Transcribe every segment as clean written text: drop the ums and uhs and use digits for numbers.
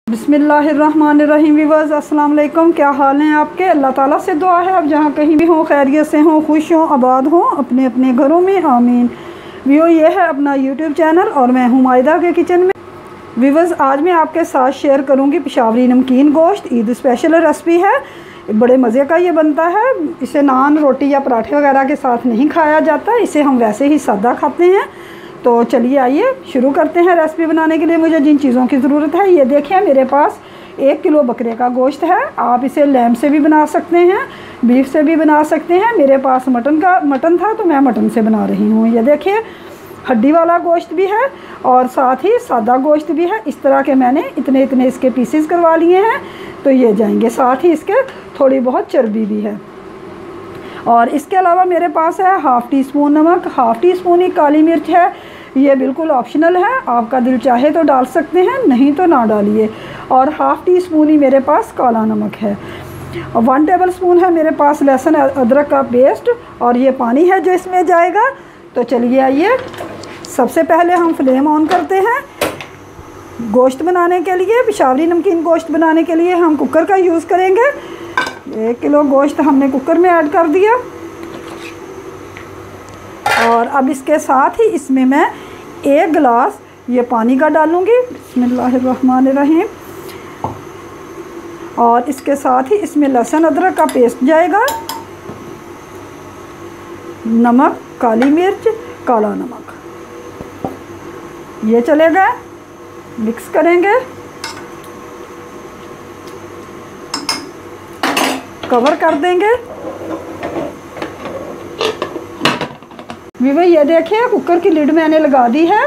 बिस्मिल्लाहिर्रहमानिर्रहीम। व्यूअर्स अस्सलाम वालेकुम, क्या हाल हैं आपके। अल्लाह ताला से दुआ है आप जहाँ कहीं भी हों खैरियत से हों, खुश हों, आबाद हों अपने अपने घरों में, आमीन। व्यूअ ये है अपना यूट्यूब चैनल और मैं हूँ मायदा के किचन में। व्यूअर्स आज मैं आपके साथ शेयर करूँगी पेशावरी नमकीन गोश्त। ईद स्पेशल रेसिपी है, बड़े मज़े का ये बनता है। इसे नान, रोटी या पराठे वगैरह के साथ नहीं खाया जाता, इसे हम वैसे ही सादा खाते हैं। तो चलिए आइए शुरू करते हैं। रेसिपी बनाने के लिए मुझे जिन चीज़ों की ज़रूरत है ये देखिए, मेरे पास 1 किलो बकरे का गोश्त है। आप इसे लैम्ब से भी बना सकते हैं, बीफ से भी बना सकते हैं। मेरे पास मटन था तो मैं मटन से बना रही हूँ। ये देखिए हड्डी वाला गोश्त भी है और साथ ही सादा गोश्त भी है। इस तरह के मैंने इतने इतने इसके पीसेस करवा लिए हैं तो ये जाएंगे। साथ ही इसके थोड़ी बहुत चर्बी भी है। और इसके अलावा मेरे पास है 1/2 टीस्पून नमक, 1/2 टीस्पून ही काली मिर्च है। ये बिल्कुल ऑप्शनल है, आपका दिल चाहे तो डाल सकते हैं, नहीं तो ना डालिए। और 1/2 टीस्पून ही मेरे पास काला नमक है। 1 टेबलस्पून है मेरे पास लहसुन अदरक का पेस्ट और ये पानी है जो इसमें जाएगा। तो चलिए आइए, सबसे पहले हम फ्लेम ऑन करते हैं। गोश्त बनाने के लिए, पेशावरी नमकीन गोश्त बनाने के लिए हम कुकर का यूज़ करेंगे। 1 किलो गोश्त हमने कुकर में ऐड कर दिया और अब इसके साथ ही इसमें मैं 1 गिलास ये पानी का डालूँगी। बिस्मिल्लाहिर्रहमानिर्रहीम। और इसके साथ ही इसमें लहसुन अदरक का पेस्ट जाएगा, नमक, काली मिर्च, काला नमक, ये चलेगा। मिक्स करेंगे, कवर कर देंगे। व्यूअर ये देखिए कुकर की लिड मैंने लगा दी है।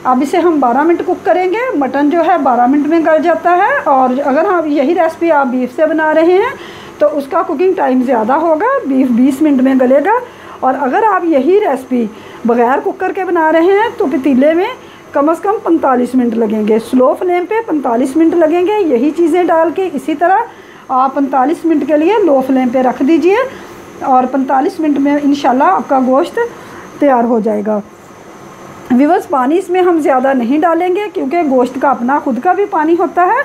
अब इसे हम 12 मिनट कुक करेंगे। मटन जो है 12 मिनट में गल जाता है और अगर आप यही रेसिपी आप बीफ से बना रहे हैं तो उसका कुकिंग टाइम ज़्यादा होगा, बीफ 20 मिनट में गलेगा। और अगर आप यही रेसिपी बग़ैर कुकर के बना रहे हैं तो पतीले में कम से कम 45 मिनट लगेंगे। स्लो फ्लेम पे 45 मिनट लगेंगे। यही चीज़ें डाल के इसी तरह आप 45 मिनट के लिए लो फ्लेम पे रख दीजिए और 45 मिनट में इंशाल्लाह आपका गोश्त तैयार हो जाएगा। व्यूअर्स पानी इसमें हम ज़्यादा नहीं डालेंगे क्योंकि गोश्त का अपना खुद का भी पानी होता है।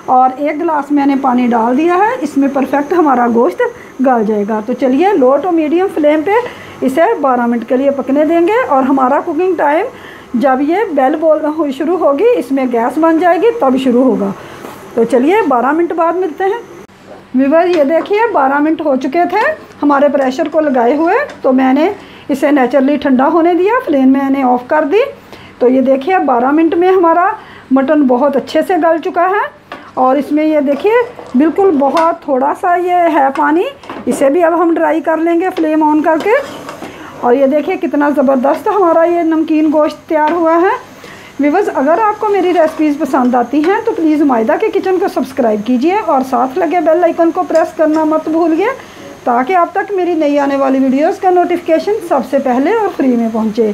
और 1 गिलास मैंने पानी डाल दिया है, इसमें परफेक्ट हमारा गोश्त गल जाएगा। तो चलिए लो टू मीडियम फ्लेम पे इसे 12 मिनट के लिए पकने देंगे। और हमारा कुकिंग टाइम जब ये बेल बोल शुरू होगी, इसमें गैस बन जाएगी, तब शुरू होगा। तो चलिए 12 मिनट बाद मिलते हैं। व्यूअर ये देखिए 12 मिनट हो चुके थे हमारे प्रेशर को लगाए हुए। तो मैंने इसे नेचुरली ठंडा होने दिया, फ्लेम मैंने ऑफ़ कर दी। तो ये देखिए 12 मिनट में हमारा मटन बहुत अच्छे से गल चुका है। और इसमें ये देखिए बिल्कुल बहुत थोड़ा सा ये है पानी, इसे भी अब हम ड्राई कर लेंगे फ्लेम ऑन करके। और ये देखिए कितना ज़बरदस्त हमारा ये नमकीन गोश्त तैयार हुआ है। व्यूअर्स अगर आपको मेरी रेसिपीज़ पसंद आती हैं तो प्लीज़ मायदा के किचन को सब्सक्राइब कीजिए और साथ लगे बेल आइकन को प्रेस करना मत भूलिए ताकि आप तक मेरी नई आने वाली वीडियोस का नोटिफिकेशन सबसे पहले और फ्री में पहुंचे।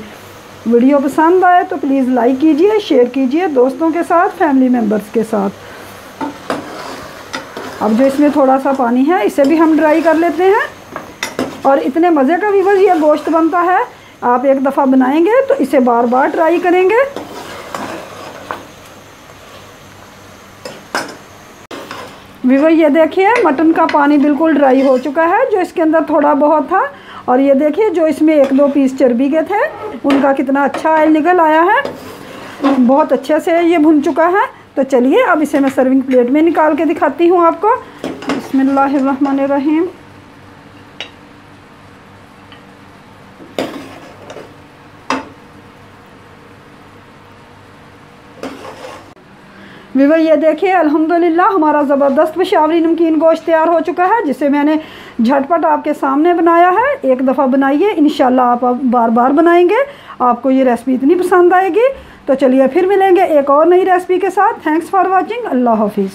वीडियो पसंद आए तो प्लीज़ लाइक कीजिए, शेयर कीजिए दोस्तों के साथ, फैमिली मेम्बर्स के साथ। अब जो इसमें थोड़ा सा पानी है इसे भी हम ड्राई कर लेते हैं। और इतने मज़े का व्यूअर्स ये गोश्त बनता है, आप एक दफ़ा बनाएंगे तो इसे बार बार ट्राई करेंगे। व्यूअर ये देखिए मटन का पानी बिल्कुल ड्राई हो चुका है, जो इसके अंदर थोड़ा बहुत था। और ये देखिए जो इसमें 1-2 पीस चर्बी के थे उनका कितना अच्छा ऑयल निकल आया है, बहुत अच्छे से ये भुन चुका है। तो चलिए अब इसे मैं सर्विंग प्लेट में निकाल के दिखाती हूँ आपको। बिस्मिल्लाहिर्रहमानिर्रहीम। व्यूअर ये देखिए अल्हम्दुलिल्लाह हमारा ज़बरदस्त पेशावरी नमकीन गोश्त तैयार हो चुका है, जिसे मैंने झटपट आपके सामने बनाया है। एक दफ़ा बनाइए, इंशाल्लाह आप बार बार बनाएंगे, आपको ये रेसिपी इतनी पसंद आएगी। तो चलिए फिर मिलेंगे एक और नई रेसिपी के साथ। Thanks for watching. अल्लाह हाफिज़।